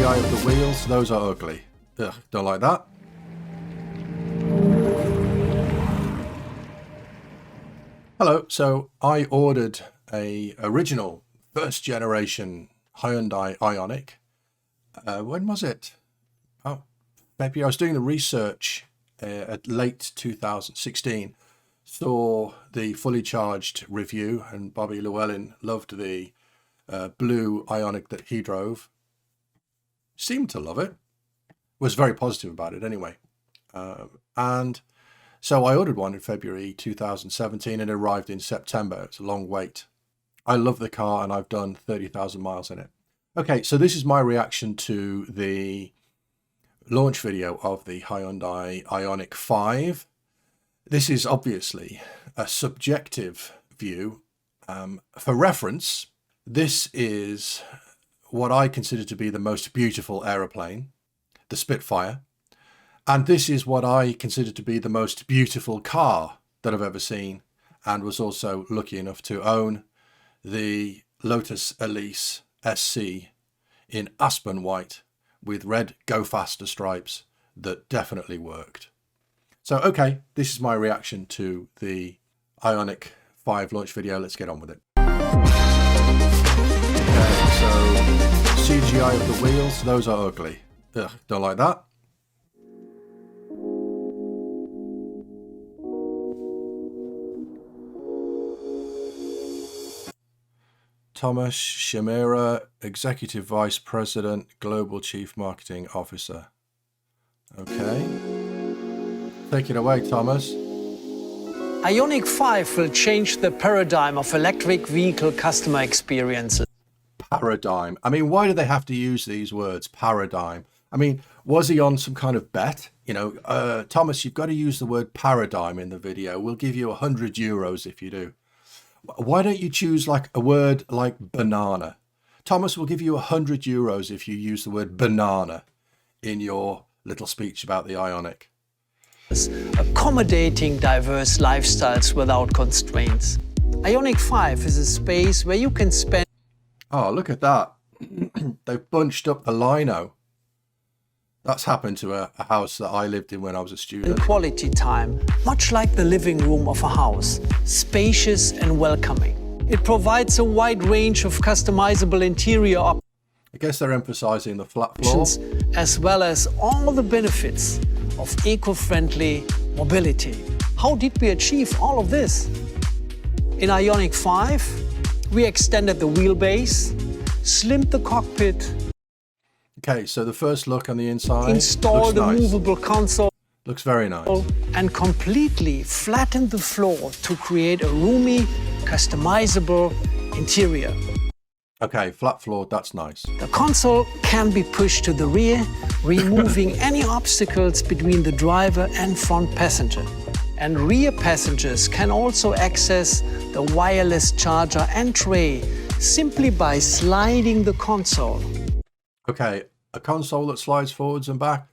CGI of the wheels, those are ugly. Ugh, don't like that. Hello, so I ordered a original first generation Hyundai Ioniq. When was it? Oh, maybe I was doing the research at late 2016. Saw the fully charged review, and Bobby Llewellyn loved the blue Ioniq that he drove. Seemed to love it. Was very positive about it anyway. And so I ordered one in February 2017 and it arrived in September. It's a long wait. I love the car and I've done 30,000 miles in it. Okay, so this is my reaction to the launch video of the Hyundai Ioniq 5. This is obviously a subjective view. For reference, this is what I consider to be the most beautiful aeroplane, the Spitfire. And this is what I consider to be the most beautiful car that I've ever seen, and was also lucky enough to own the Lotus Elise SC in Aspen White with red Go Faster stripes that definitely worked. So, okay, this is my reaction to the Ioniq 5 launch video. Let's get on with it. Okay, so CGI of the wheels, those are ugly. Ugh, don't like that. Thomas Shimera, Executive Vice President, Global Chief Marketing Officer. Okay. Take it away, Thomas. Ioniq 5 will change the paradigm of electric vehicle customer experiences. Paradigm. I mean, why do they have to use these words? Paradigm. I mean, was he on some kind of bet? You know, Thomas, you've got to use the word paradigm in the video. We'll give you €100 if you do. Why don't you choose like a word like banana? Thomas will give you €100 if you use the word banana in your little speech about the Ioniq. Accommodating diverse lifestyles without constraints. Ioniq 5 is a space where you can spend... Oh, look at that. They've bunched up the lino. That's happened to a house that I lived in when I was a student. Quality time, much like the living room of a house, spacious and welcoming. It provides a wide range of customizable interior options. I guess they're emphasizing the flat floor, as well as all the benefits of eco-friendly mobility. How did we achieve all of this? In Ioniq 5, we extended the wheelbase, slimmed the cockpit. Okay, so the first look on the inside, installed a movable console. Looks very nice. And completely flattened the floor to create a roomy, customizable interior. Okay, flat floor, that's nice. The console can be pushed to the rear, removing any obstacles between the driver and front passenger. And rear passengers can also access the wireless charger and tray simply by sliding the console. Okay, a console that slides forwards and back,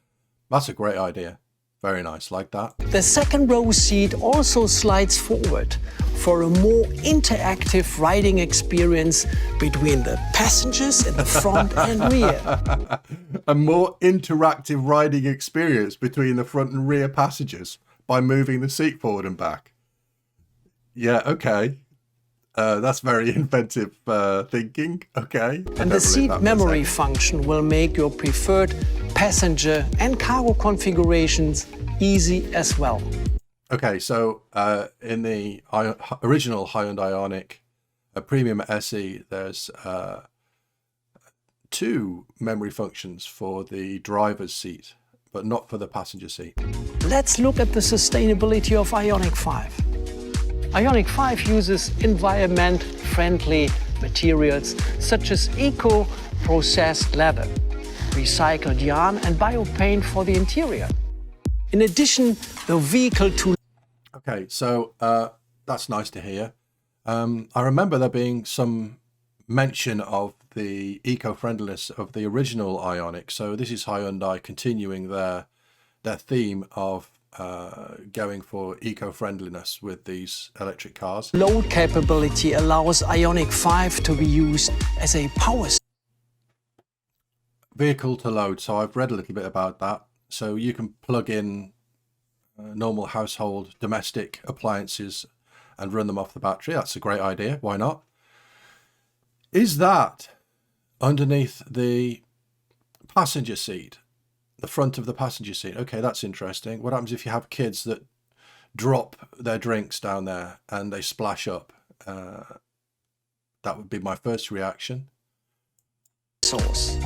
that's a great idea. Very nice, like that. The second row seat also slides forward for a more interactive riding experience between the passengers in the front and rear. A more interactive riding experience between the front and rear passengers by moving the seat forward and back. Yeah, okay. That's very inventive thinking. Okay. And the seat memory function will make your preferred passenger and cargo configurations easy as well. Okay, so in the original Hyundai Ioniq Premium SE, there's two memory functions for the driver's seat, but not for the passenger seat. Let's look at the sustainability of Ioniq 5. Ioniq 5 uses environment-friendly materials such as eco-processed leather, recycled yarn and biopaint for the interior. In addition, the vehicle to... Okay, so that's nice to hear. I remember there being some mention of the eco-friendliness of the original Ioniq, so this is Hyundai continuing their theme of going for eco-friendliness with these electric cars. Load capability allows Ioniq 5 to be used as a power. vehicle to load. So I've read a little bit about that. So you can plug in normal household domestic appliances and run them off the battery. That's a great idea. Why not? Is that underneath the passenger seat, the front of the passenger seat? Okay, that's interesting. What happens if you have kids that drop their drinks down there and they splash up? That would be my first reaction. Source.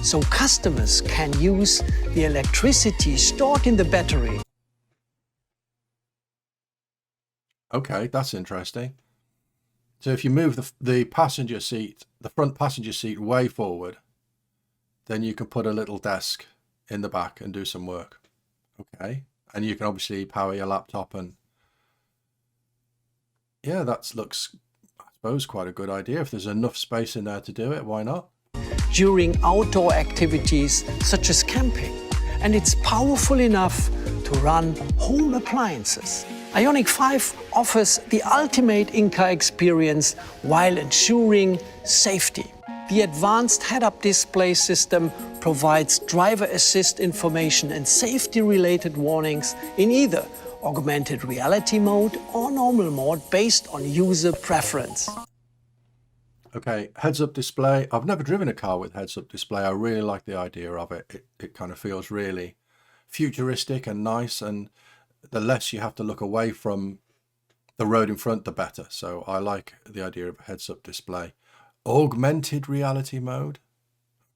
So customers can use the electricity stored in the battery. Okay, that's interesting. So if you move the passenger seat, the front passenger seat way forward, then you can put a little desk in the back and do some work. Okay. And you can obviously power your laptop and yeah, that looks, I suppose, quite a good idea. If there's enough space in there to do it, why not? During outdoor activities such as camping, and it's powerful enough to run home appliances. Ioniq 5 offers the ultimate in-car experience while ensuring safety. The advanced head-up display system provides driver assist information and safety-related warnings in either augmented reality mode or normal mode based on user preference. Okay, heads-up display. I've never driven a car with heads-up display. I really like the idea of it. It kind of feels really futuristic and nice, and the less you have to look away from the road in front, the better. So I like the idea of a heads-up display. Augmented reality mode.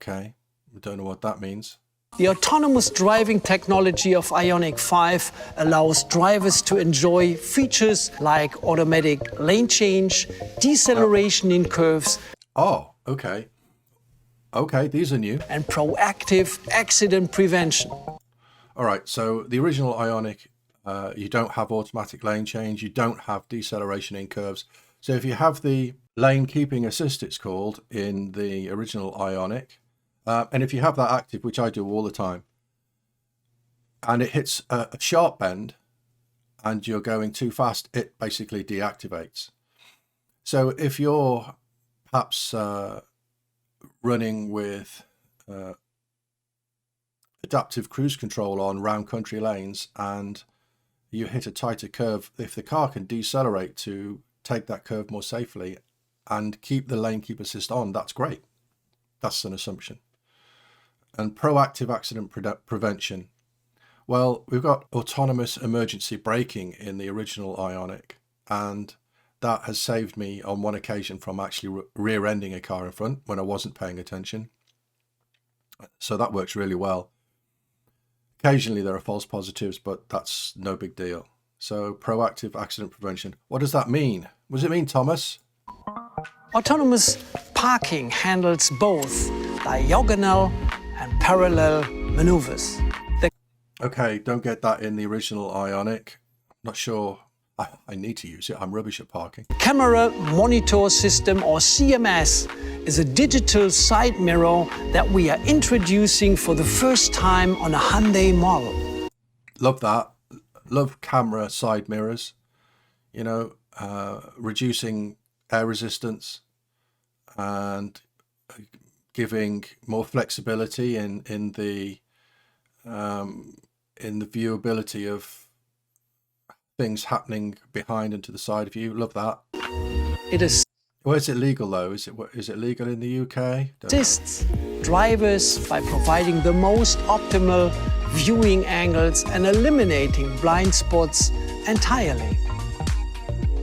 Okay, I don't know what that means. The autonomous driving technology of Ioniq 5 allows drivers to enjoy features like automatic lane change, deceleration in curves. Oh, okay. Okay, these are new. And proactive accident prevention. All right, so the original Ioniq, you don't have automatic lane change, you don't have deceleration in curves. So if you have the lane keeping assist, it's called, in the original Ioniq, and if you have that active, which I do all the time, and it hits a sharp bend and you're going too fast, it basically deactivates. So if you're perhaps running with adaptive cruise control on round country lanes and you hit a tighter curve, if the car can decelerate to take that curve more safely and keep the lane keep assist on, that's great. That's an assumption. And proactive accident prevention. Well, we've got autonomous emergency braking in the original Ioniq, and that has saved me on one occasion from actually rear-ending a car in front when I wasn't paying attention. So that works really well. Occasionally there are false positives, but that's no big deal. So proactive accident prevention. What does that mean? What does it mean, Thomas? Autonomous parking handles both diagonal and parallel maneuvers. Okay, don't get that in the original Ioniq. Not sure I need to use it. I'm rubbish at parking. Camera Monitor System, or CMS, is a digital side mirror that we are introducing for the first time on a Hyundai model. Love that. Love camera side mirrors. You know, reducing air resistance and giving more flexibility in the viewability of things happening behind and to the side of you. Love that. It is. Well, is it legal though? Is it legal in the UK? Assists drivers by providing the most optimal viewing angles and eliminating blind spots entirely.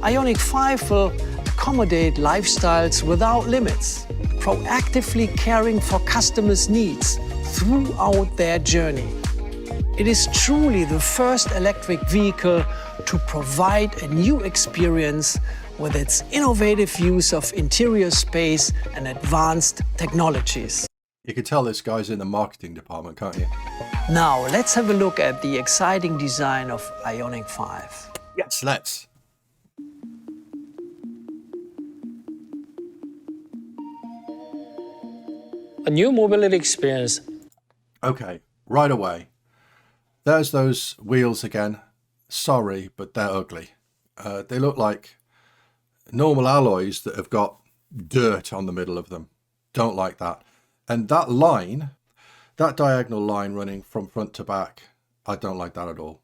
Ioniq 5 will accommodate lifestyles without limits, proactively caring for customers' needs throughout their journey. It is truly the first electric vehicle to provide a new experience with its innovative use of interior space and advanced technologies. You can tell this guy's in the marketing department, can't you? Now, let's have a look at the exciting design of Ioniq 5. Yes, let's. A new mobility experience. Okay, right away. There's those wheels again. Sorry, but they're ugly. They look like normal alloys that have got dirt on the middle of them. Don't like that. And that line, That diagonal line running from front to back, I don't like that at all.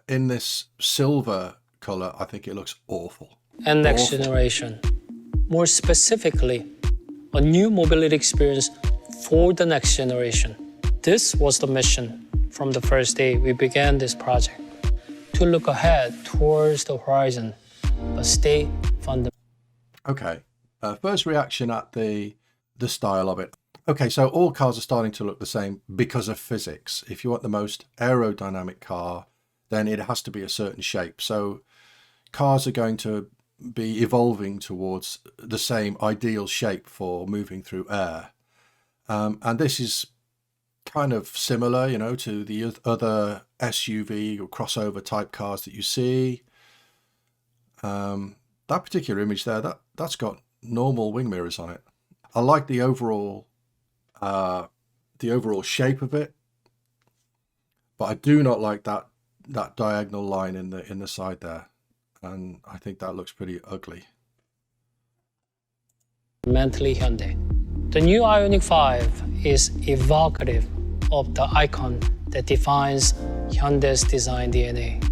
In this silver color, I think it looks awful. And next generation. More specifically, a new mobility experience for the next generation. This was the mission from the first day we began this project. To look ahead towards the horizon, but stay fundamental. Okay, first reaction at the style of it. Okay, so all cars are starting to look the same because of physics. If you want the most aerodynamic car, then it has to be a certain shape. So cars are going to be evolving towards the same ideal shape for moving through air. And this is kind of similar, you know, to the other SUV or crossover type cars that you see. That particular image there, that's got normal wing mirrors on it. I like the overall shape of it, but I do not like that diagonal line in the side there, and I think that looks pretty ugly. Mentally Hyundai. The new Ioniq 5 is evocative of the icon that defines Hyundai's design DNA.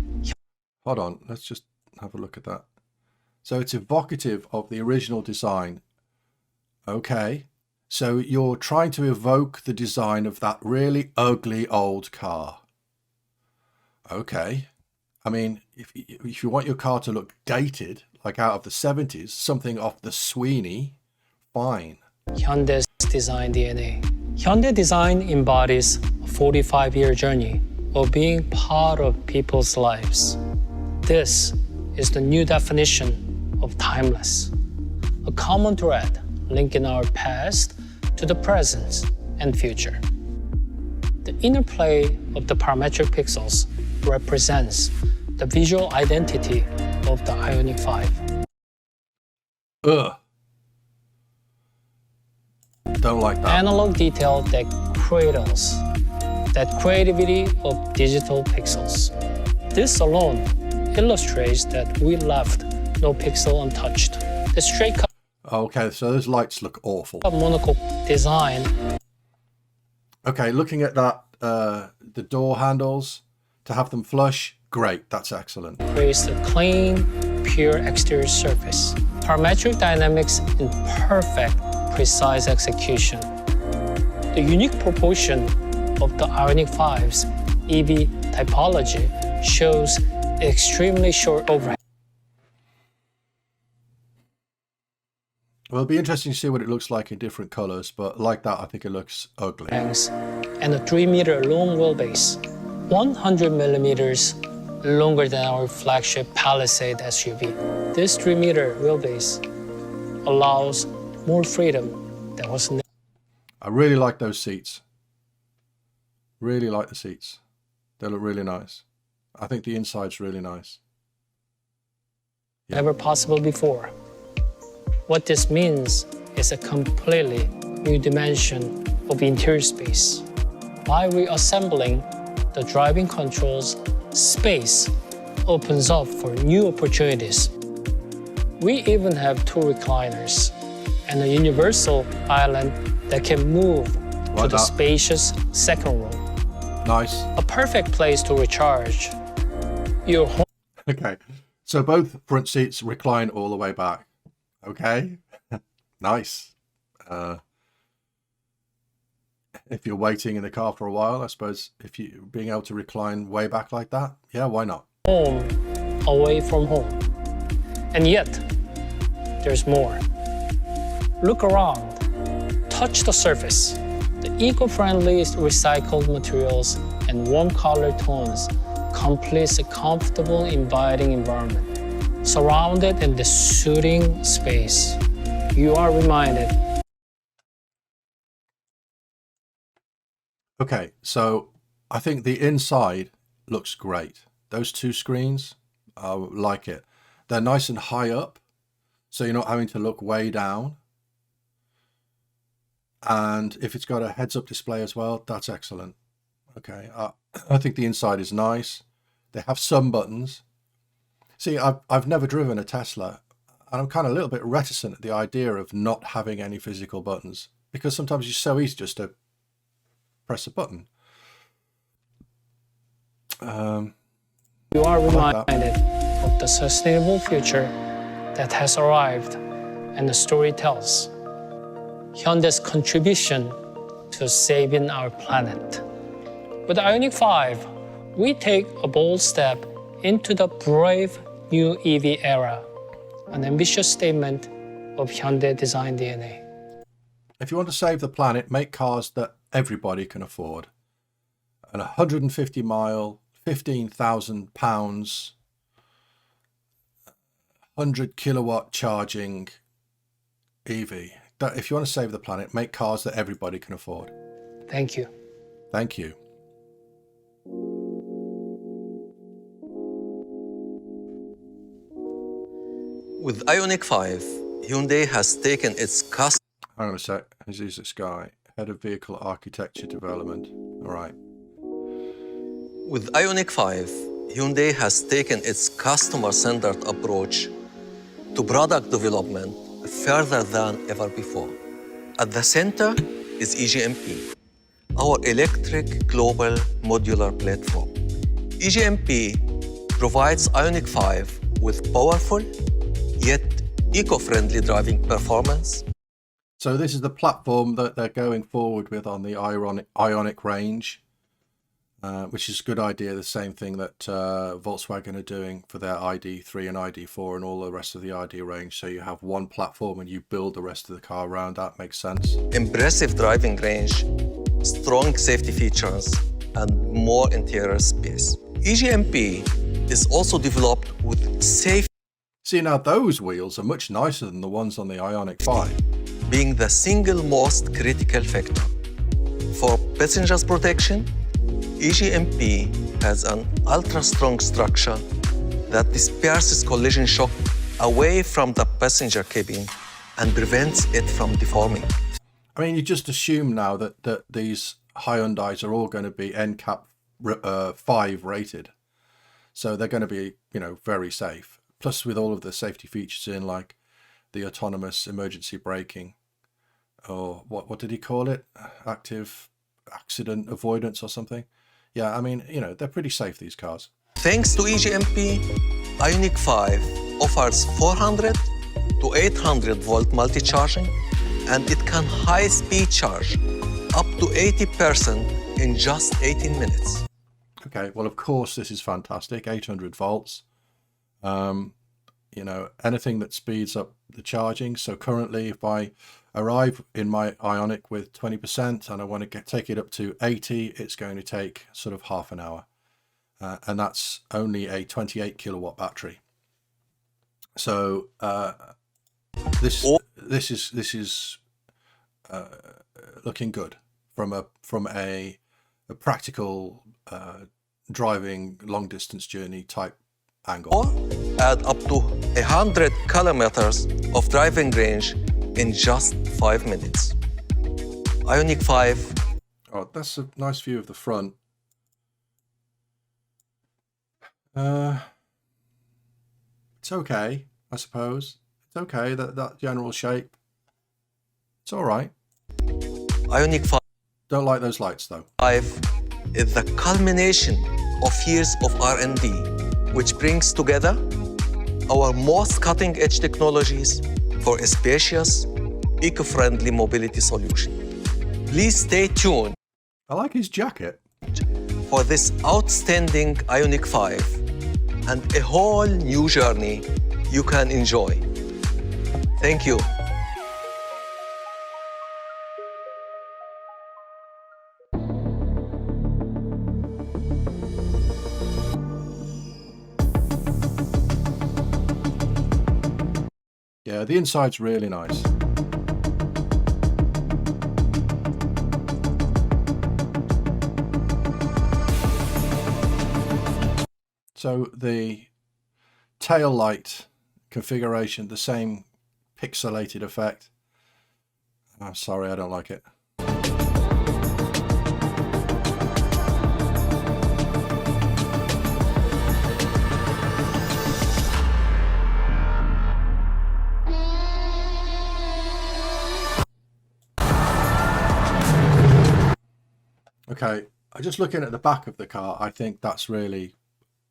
Hold on, let's just have a look at that. So it's evocative of the original design. Okay, so you're trying to evoke the design of that really ugly old car. Okay, I mean, if you want your car to look dated, like out of the 70s, something off the Sweeney, fine. Hyundai's design DNA. Hyundai design embodies a 45-year journey of being part of people's lives. This is the new definition of timeless, a common thread linking our past to the present and future. The interplay of the parametric pixels represents the visual identity of the Ioniq 5. Ugh. Don't like that. Analog detail that cradles that creativity of digital pixels. This alone illustrates that we left no pixel untouched. The straight cut Okay, so those lights look awful. monocoque design. Okay, looking at that, the door handles, to have them flush, great, that's excellent. Creates a clean, pure exterior surface. Parametric dynamics in perfect, precise execution. The unique proportion of the Ioniq 5's EV typology shows extremely short overhead. Well, it'll be interesting to see what it looks like in different colors, but like that, I think it looks ugly. And a 3-meter long wheelbase, 100 millimeters longer than our flagship Palisade SUV. This 3-meter wheelbase allows more freedom than was necessary. I really like those seats. Really like the seats. They look really nice. I think the inside's really nice. Never possible before. What this means is a completely new dimension of interior space. By reassembling the driving controls, space opens up for new opportunities. We even have 2 recliners and a universal island that can move to the spacious second row. Nice. A perfect place to recharge your home. Okay, so both front seats recline all the way back. Okay, nice. If you're waiting in the car for a while, I suppose if you being able to recline way back like that, yeah, why not? Home away from home. And yet, there's more. Look around, touch the surface. The eco-friendly recycled materials and warm color tones completes a comfortable, inviting environment. Surrounded in the soothing space, you are reminded. Okay, so I think the inside looks great. Those 2 screens, I like it. They're nice and high up, so you're not having to look way down. And if it's got a heads-up display as well, that's excellent. Okay, I think the inside is nice. They have some buttons. See, I've never driven a Tesla, and I'm kind of a little bit reticent at the idea of not having any physical buttons, because sometimes it's so easy just to press a button. You are reminded of the sustainable future that has arrived, and the story tells Hyundai's contribution to saving our planet. With the Ioniq 5, we take a bold step into the brave new EV era, an ambitious statement of Hyundai design DNA. If you want to save the planet, make cars that everybody can afford. An 150 mile, 15,000 pounds, 100 kilowatt charging EV. If you want to save the planet, make cars that everybody can afford. Thank you. Thank you. With Ioniq 5, Hyundai has taken its Hang on a sec. Who's this guy? Head of Vehicle Architecture Development. All right. With Ioniq 5, Hyundai has taken its customer-centered approach to product development further than ever before. At the center is EGMP, our electric global modular platform. EGMP provides Ioniq 5 with powerful yet eco-friendly driving performance. So this is the platform that they're going forward with on the Ioniq range, which is a good idea. The same thing that Volkswagen are doing for their ID3 and ID4 and all the rest of the ID range. So you have one platform and you build the rest of the car around that. Makes sense. Impressive driving range, strong safety features, and more interior space. EGMP is also developed with safe. See, now those wheels are much nicer than the ones on the Ioniq 5. Being the single most critical factor. For passengers' protection, EGMP has an ultra-strong structure that disperses collision shock away from the passenger cabin and prevents it from deforming. I mean, you just assume now that these Hyundais are all going to be NCAP 5 rated. So they're going to be, very safe. Plus with all of the safety features in, like the autonomous emergency braking, or what did he call it? Active accident avoidance or something. Yeah, I mean, they're pretty safe, these cars. Thanks to EGMP, Ioniq 5 offers 400 to 800 volt multi-charging, and it can high-speed charge up to 80% in just 18 minutes. Okay, well, of course, this is fantastic. 800 volts. Anything that speeds up the charging. So currently, if I arrive in my Ioniq with 20% and I want to take it up to 80, it's going to take sort of half an hour. And that's only a 28 kilowatt battery. So this is looking good from a practical driving long distance journey type angle. Or add up to 100 kilometers of driving range in just 5 minutes. Ioniq 5. Oh, that's a nice view of the front. It's okay, I suppose. It's okay, that general shape. It's all right. Ioniq 5. Don't like those lights though. 5 is the culmination of years of R&D, which brings together our most cutting-edge technologies for a spacious, eco-friendly mobility solution. Please stay tuned. I like his jacket. For this outstanding Ioniq 5 and a whole new journey you can enjoy. Thank you. Yeah, the inside's really nice. So the tail light configuration, the same pixelated effect. I'm sorry, I don't like it. Okay, just looking at the back of the car, I think that's really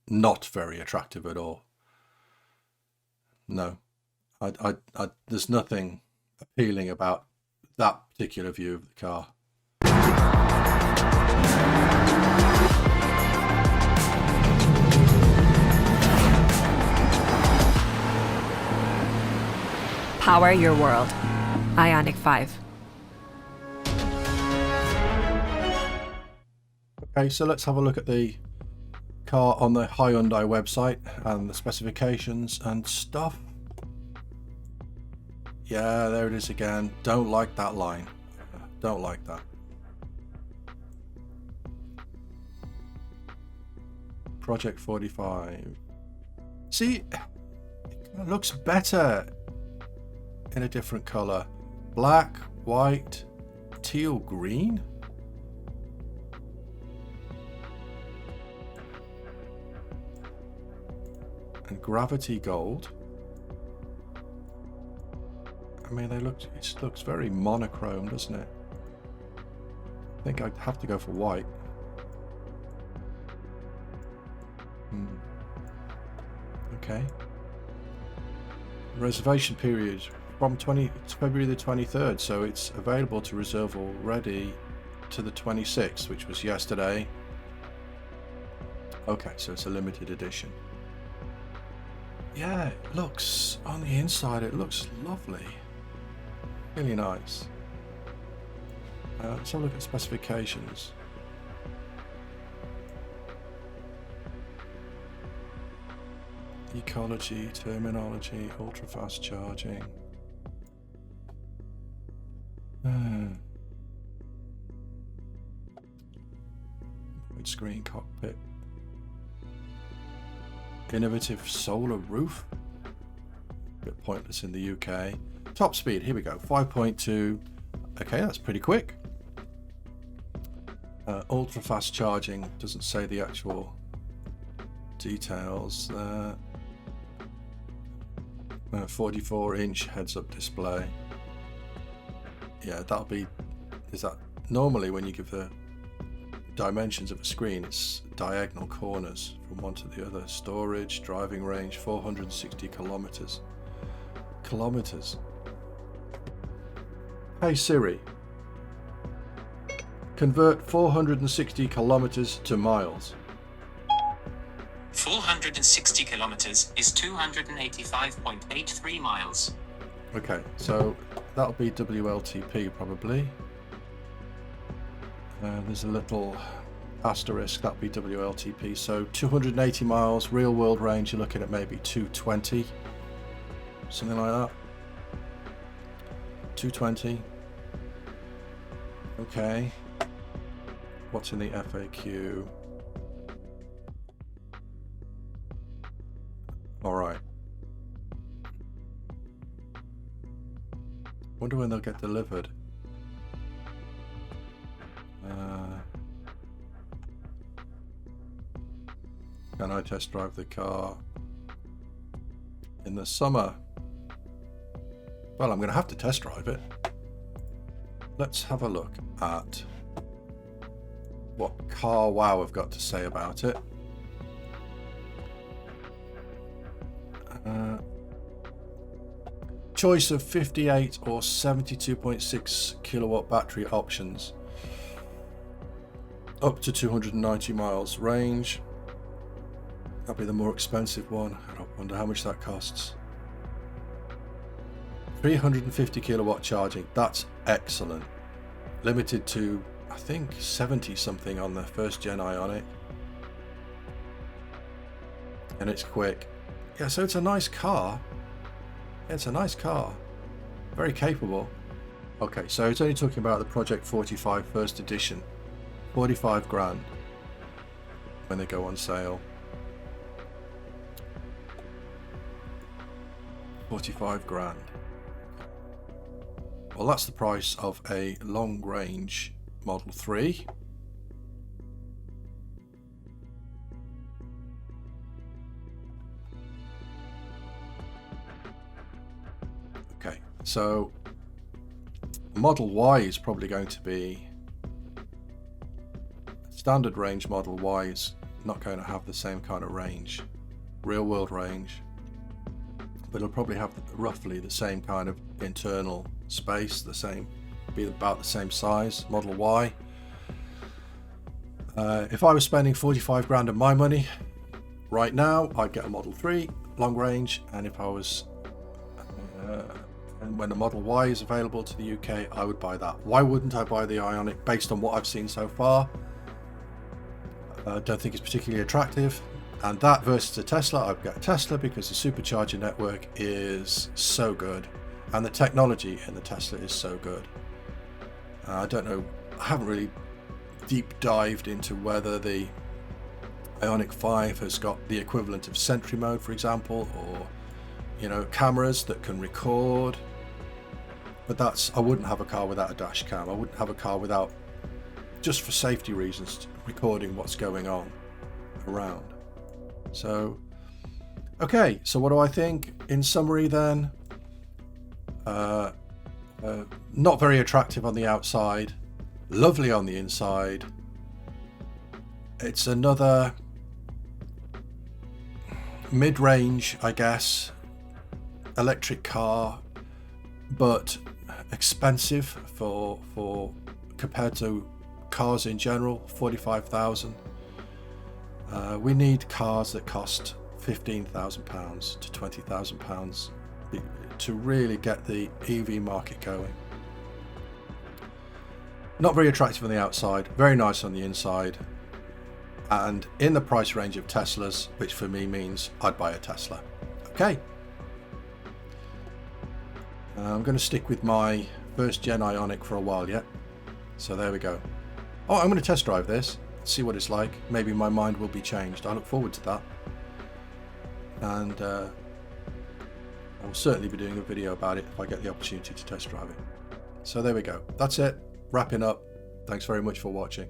not very attractive at all. No, there's nothing appealing about that particular view of the car. Power your world. Ioniq 5. Okay, so let's have a look at the car on the Hyundai website and the specifications and stuff. Yeah, there it is again. Don't like that line. Don't like that. Project 45. See, it looks better in a different color. Black, white, teal, green. And gravity gold. I mean, it looks very monochrome, doesn't it? I think I'd have to go for white. Okay. Reservation period from February the 23rd, so it's available to reserve already to the 26th, which was yesterday. Okay, so it's a limited edition. Yeah, it looks, on the inside, it looks lovely. Really nice. Let's have a look at specifications. Ecology, terminology, ultra fast charging. Screen cockpit. Innovative solar roof. A bit pointless in the UK. Top speed, here we go, 5.2. Okay, that's pretty quick. Ultra fast charging, doesn't say the actual details there. 44-inch heads-up display. Yeah, that'll be, is that normally when you give the dimensions of a screen, it's diagonal corners from one to the other. Storage, driving range, 460 kilometers. Hey Siri, convert 460 kilometers to miles. 460 kilometers is 285.83 miles. Okay, so that'll be WLTP probably. There's a little asterisk, that'll be WLTP. So 280 miles, real world range, you're looking at maybe 220, something like that. 220. Okay. What's in the FAQ? All right. Wonder when they'll get delivered. Can I test drive the car in the summer? Well, I'm going to have to test drive it. Let's have a look at what Car Wow have got to say about it. Choice of 58 or 72.6 kilowatt battery options. Up to 290 miles range. That'll be the more expensive one. I wonder how much that costs. 350 kilowatt charging. That's excellent. Limited to, I think, 70 something on the first gen Ioniq. And it's quick. Yeah, so it's a nice car. It's a nice car. Very capable. Okay, so it's only talking about the Project 45 first edition. 45 grand when they go on sale. 45 grand. Well, that's the price of a long range Model 3. Okay, so Model Y is probably going to be Standard range Model Y is not going to have the same kind of range, real world range, but it'll probably have roughly the same kind of internal space, be about the same size, Model Y. If I was spending 45 grand of my money right now, I'd get a Model 3 long range, and if I was and when the Model Y is available to the UK, I would buy that. Why wouldn't I buy the Ioniq? Based on what I've seen so far, I don't think it's particularly attractive. And that versus a Tesla, I'd get a Tesla because the supercharger network is so good and the technology in the Tesla is so good. I don't know, I haven't really deep dived into whether the Ioniq 5 has got the equivalent of Sentry mode, for example, or cameras that can record. But I wouldn't have a car without a dash cam. I wouldn't have a car without, just for safety reasons, recording what's going on around. So, okay, so what do I think? In summary then, not very attractive on the outside, lovely on the inside. It's another mid-range, I guess, electric car, but expensive for compared to cars in general. 45,000. We need cars that cost £15,000 to £20,000 to really get the EV market going. Not very attractive on the outside, very nice on the inside, and in the price range of Teslas, which for me means I'd buy a Tesla. Okay. I'm going to stick with my first gen Ioniq for a while yet. So there we go. Oh, I'm going to test drive this, see what it's like. Maybe my mind will be changed. I look forward to that. And I will certainly be doing a video about it if I get the opportunity to test drive it. So there we go. That's it. Wrapping up. Thanks very much for watching.